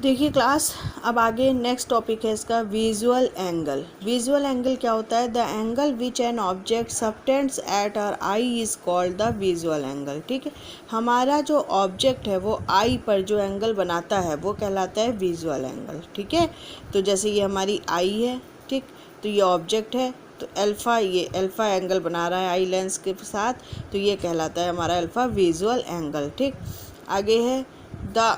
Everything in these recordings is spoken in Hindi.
देखिए क्लास, अब आगे नेक्स्ट टॉपिक है इसका विजुअल एंगल। विजुअल एंगल क्या होता है? The angle which an object subtends at our eye is called the visual angle. ठीक है, हमारा जो ऑब्जेक्ट है वो आई पर जो एंगल बनाता है वो कहलाता है विजुअल एंगल। ठीक है, तो जैसे ये हमारी आई है, ठीक, तो ये ऑब्जेक्ट है, तो अल्फ़ा, ये अल्फ़ा एंगल बना रहा है आई लेंस के साथ, तो ये कहलाता है हमारा अल्फ़ा विजुअल एंगल। ठीक, आगे है the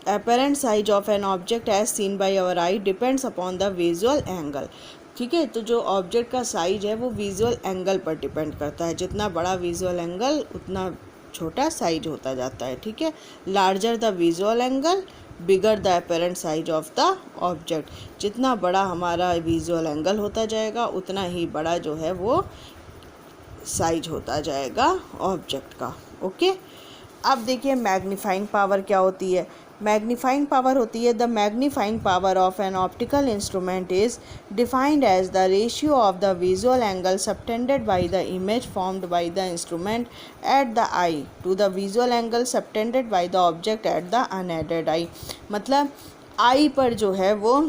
apparent size of an object as seen by our eye depends upon the visual angle। ठीक है, तो जो ऑब्जेक्ट का साइज है वो विजुअल एंगल पर डिपेंड करता है। जितना बड़ा विजुअल एंगल उतना छोटा साइज होता जाता है। ठीक है, larger the visual angle bigger the apparent size of the object. जितना बड़ा हमारा विजुअल एंगल होता जाएगा उतना ही बड़ा जो है वो साइज होता जाएगा ऑब्जेक्ट का। ओके, अब देखिए मैग्नीफाइंग पावर क्या होती है। मैग्नीफाइंग पावर होती है the magnifying power of an optical instrument is defined as the ratio of the visual angle subtended by the image formed by the instrument at the eye to the visual angle subtended by the object at the unaided eye. मतलब आई पर जो है वो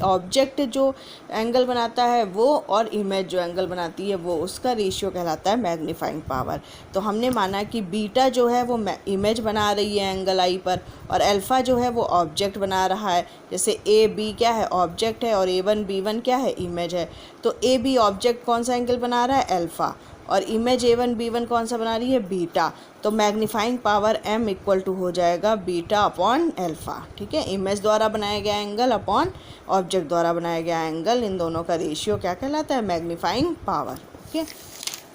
ऑब्जेक्ट जो एंगल बनाता है वो और इमेज जो एंगल बनाती है वो, उसका रेशियो कहलाता है मैग्नीफाइंग पावर। तो हमने माना कि बीटा जो है वो इमेज बना रही है एंगल आई पर, और अल्फ़ा जो है वो ऑब्जेक्ट बना रहा है। जैसे ए बी क्या है? ऑब्जेक्ट है, और A1 B1 क्या है? इमेज है। तो ए बी ऑब्जेक्ट कौन सा एंगल बना रहा है? अल्फ़ा, और इमेज A1 B1 कौन सा बना रही है? बीटा। तो magnifying power m equal to हो जाएगा बीटा अपॉन अल्फ़ा। ठीक है, इमेज द्वारा बनाया गया एंगल अपॉन ऑब्जेक्ट द्वारा बनाया गया एंगल, इन दोनों का रेशियो क्या कहलाता है? Magnifying power. ओके,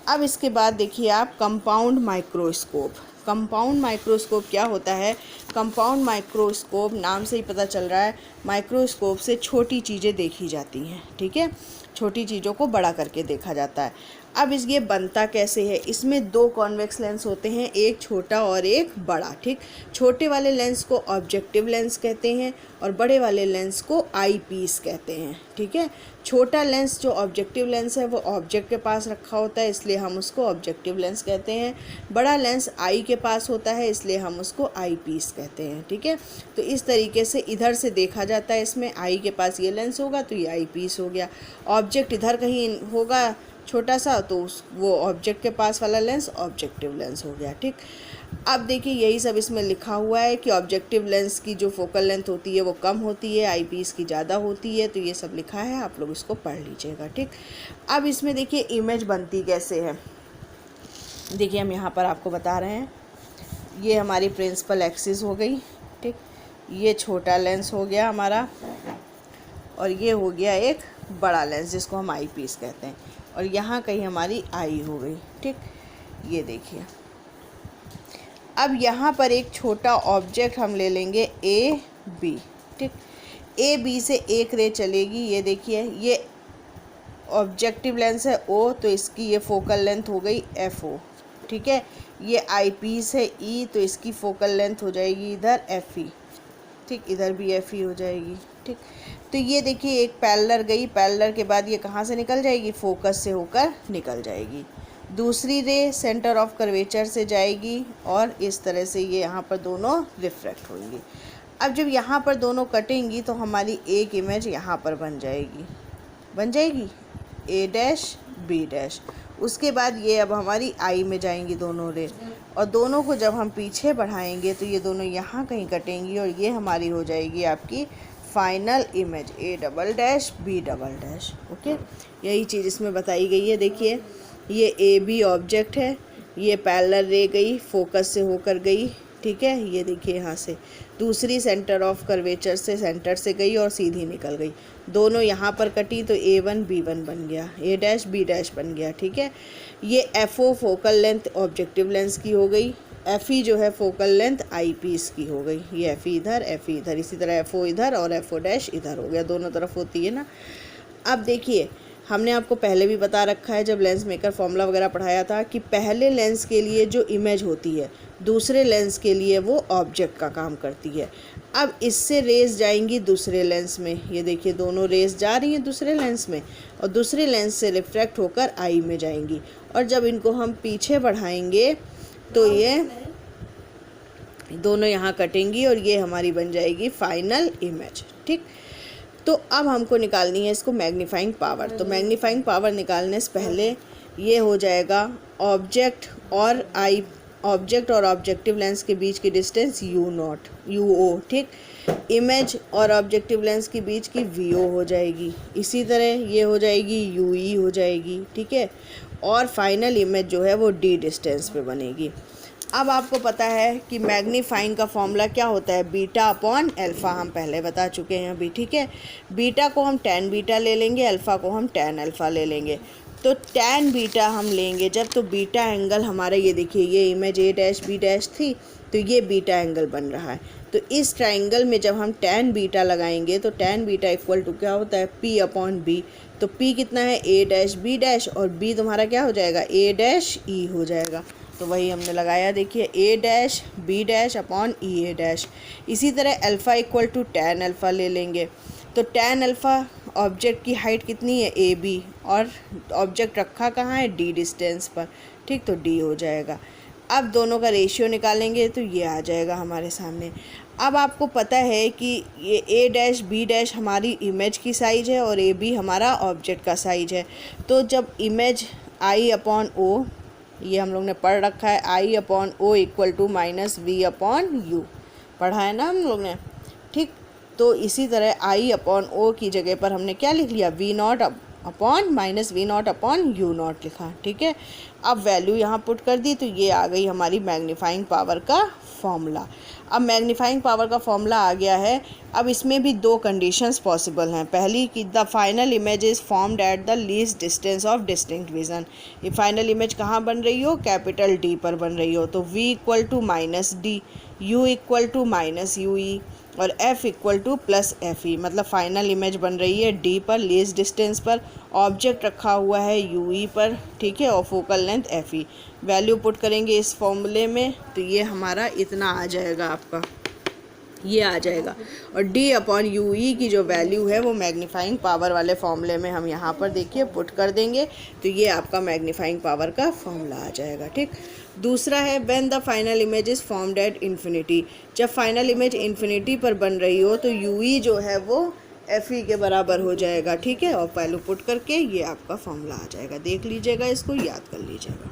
अब इसके बाद देखिए आप कंपाउंड माइक्रोस्कोप। कंपाउंड माइक्रोस्कोप क्या होता है? कंपाउंड माइक्रोस्कोप नाम से ही पता चल रहा है, माइक्रोस्कोप से छोटी चीज़ें देखी जाती हैं। ठीक है, छोटी चीज़ों को बड़ा करके देखा जाता है। अब ये बनता कैसे है? इसमें दो कॉन्वेक्स लेंस होते हैं, एक छोटा और एक बड़ा। ठीक, छोटे वाले लेंस को ऑब्जेक्टिव लेंस कहते हैं और बड़े वाले लेंस को आई पीस कहते हैं। ठीक है, छोटा लेंस जो ऑब्जेक्टिव लेंस है वो ऑब्जेक्ट के पास रखा होता है, इसलिए हम उसको ऑब्जेक्टिव लेंस कहते हैं। बड़ा लेंस आई के पास होता है, इसलिए हम उसको आई पीस कहते हैं। ठीक है, तो इस तरीके से इधर से देखा जाता है। इसमें आई के पास ये लेंस होगा तो ये आई पीस हो गया, ऑब्जेक्ट इधर कहीं होगा छोटा सा, तो वो ऑब्जेक्ट के पास वाला लेंस ऑब्जेक्टिव लेंस हो गया। ठीक, अब देखिए यही सब इसमें लिखा हुआ है कि ऑब्जेक्टिव लेंस की जो फोकल लेंथ होती है वो कम होती है, आई पीस की ज़्यादा होती है। तो ये सब लिखा है, आप लोग इसको पढ़ लीजिएगा। ठीक, अब इसमें देखिए इमेज बनती कैसे है। देखिए हम यहाँ पर आपको बता रहे हैं, ये हमारी प्रिंसिपल एक्सिस हो गई। ठीक, ये छोटा लेंस हो गया हमारा, और ये हो गया एक बड़ा लेंस जिसको हम आई पीस कहते हैं, और यहाँ कहीं हमारी आई हो गई। ठीक, ये देखिए अब यहाँ पर एक छोटा ऑब्जेक्ट हम ले लेंगे ए बी। ठीक, ए बी से एक रे चलेगी, ये देखिए ये ऑब्जेक्टिव लेंस है ओ, तो इसकी ये फोकल लेंथ हो गई एफ ओ। ठीक है, ये आई पीस है ई, तो इसकी फोकल लेंथ हो जाएगी इधर एफ ई। ठीक, इधर भी एफ ई हो जाएगी। ठीक, तो ये देखिए एक पैरेलल गई, पैरेलल के बाद ये कहाँ से निकल जाएगी? फोकस से होकर निकल जाएगी। दूसरी रे सेंटर ऑफ कर्वेचर से जाएगी और इस तरह से ये यहाँ पर दोनों रिफ्रैक्ट होंगी। अब जब यहाँ पर दोनों कटेंगी तो हमारी एक इमेज यहाँ पर बन जाएगी ए डैश बी डैश। उसके बाद ये अब हमारी आई में जाएंगी दोनों रे, और दोनों को जब हम पीछे बढ़ाएंगे तो ये दोनों यहाँ कहीं कटेंगी और ये हमारी हो जाएगी आपकी final image A double dash B double dash. Okay, यही चीज़ इसमें बताई गई है। देखिए ये ए बी ऑब्जेक्ट है, ये पैरेलल रे गई, फोकस से होकर गई। ठीक है, ये देखिए यहाँ से दूसरी सेंटर ऑफ कर्वेचर से सेंटर से गई और सीधी निकल गई, दोनों यहाँ पर कटी तो A1 B1 बन गया, ए डैश बी डैश बन गया। ठीक है, ये F O focal length objective lens की हो गई, एफ ई जो है फोकल लेंथ आई पीस की हो गई। ये एफ ई इधर, एफ ई इधर, इसी तरह एफ ओ इधर और एफ ओ डैश इधर हो गया, दोनों तरफ होती है ना। अब देखिए हमने आपको पहले भी बता रखा है जब लेंस मेकर फॉर्मूला वगैरह पढ़ाया था कि पहले लेंस के लिए जो इमेज होती है दूसरे लेंस के लिए वो ऑब्जेक्ट का काम करती है। अब इससे रेज जाएंगी दूसरे लेंस में, ये देखिए दोनों रेज जा रही हैं दूसरे लेंस में, और दूसरे लेंस से रिफ्रैक्ट होकर आई में जाएंगी, और जब इनको हम पीछे बढ़ाएंगे तो ये दोनों यहाँ कटेंगी और ये हमारी बन जाएगी फाइनल इमेज। ठीक, तो अब हमको निकालनी है इसको मैग्नीफाइंग पावर। तो मैग्नीफाइंग पावर निकालने से पहले ये हो जाएगा ऑब्जेक्ट और ऑब्जेक्टिव लेंस के बीच की डिस्टेंस UO। ठीक, इमेज और ऑब्जेक्टिव लेंस के बीच की VO हो जाएगी। इसी तरह ये हो जाएगी UE हो जाएगी। ठीक है, और फाइनल इमेज जो है वो D डिस्टेंस पे बनेगी। अब आपको पता है कि मैग्नीफाइंग का फॉर्मूला क्या होता है, बीटा अपॉन अल्फ़ा, हम पहले बता चुके हैं अभी। ठीक है, बीटा को हम tan बीटा ले लेंगे, अल्फ़ा को हम tan अल्फ़ा ले लेंगे। तो tan बीटा हम लेंगे जब, तो बीटा एंगल हमारा, ये देखिए ये इमेज A', B' थी, तो ये बीटा एंगल बन रहा है। तो इस ट्राइंगल में जब हम tan बीटा लगाएंगे तो tan बीटा इक्वल टू क्या होता है, P अपॉन B। तो P कितना है, A', और B तुम्हारा क्या हो जाएगा, A', हो जाएगा। तो वही हमने लगाया, देखिए A', B' अपॉन EA'। इसी तरह alpha equal to tan alpha ले लेंगे। तो tan अल्फ़ा ऑब्जेक्ट की हाइट कितनी है, AB, और ऑब्जेक्ट रखा कहाँ है, D डिस्टेंस पर। ठीक, तो D हो जाएगा। अब दोनों का रेशियो निकालेंगे तो ये आ जाएगा हमारे सामने। अब आपको पता है कि ये A', B' हमारी इमेज की साइज़ है और AB हमारा ऑब्जेक्ट का साइज़ है। तो जब इमेज I अपॉन O, ये हम लोग ने पढ़ रखा है, I upon O equal to -V upon U, पढ़ा है ना हम लोग ने। ठीक, तो इसी तरह I अपॉन O की जगह पर हमने क्या लिख लिया, V0 upon -V0 upon U0 लिखा। ठीक है, अब वैल्यू यहाँ पुट कर दी तो ये आ गई हमारी मैग्नीफाइंग पावर का फॉर्मूला। अब मैग्नीफाइंग पावर का फॉर्मूला आ गया है। अब इसमें भी दो कंडीशंस पॉसिबल हैं। पहली कि the final image is formed at the least distance of distinct vision. ये फाइनल इमेज कहाँ बन रही हो, कैपिटल D पर बन रही हो। तो V equal to -D, U equal to -UE और F इक्वल टू +FE, मतलब फाइनल इमेज बन रही है D पर, लीस्ट डिस्टेंस पर, ऑब्जेक्ट रखा हुआ है UE पर। ठीक है, और focal length FE। Value put करेंगे इस फॉर्मूले में तो ये हमारा इतना आ जाएगा, आपका ये आ जाएगा। और D अपॉन UE की जो वैल्यू है वो मैग्नीफाइंग पावर वाले फॉर्मूले में हम यहाँ पर देखिए पुट कर देंगे तो ये आपका मैग्नीफाइंग पावर का फॉर्मूला आ जाएगा। ठीक, दूसरा है when the final image is formed at infinity. जब फाइनल इमेज इन्फिनिटी पर बन रही हो तो UE जो है वो FE के बराबर हो जाएगा। ठीक है, और वैल्यू पुट करके ये आपका फॉर्मूला आ जाएगा। देख लीजिएगा, इसको याद कर लीजिएगा।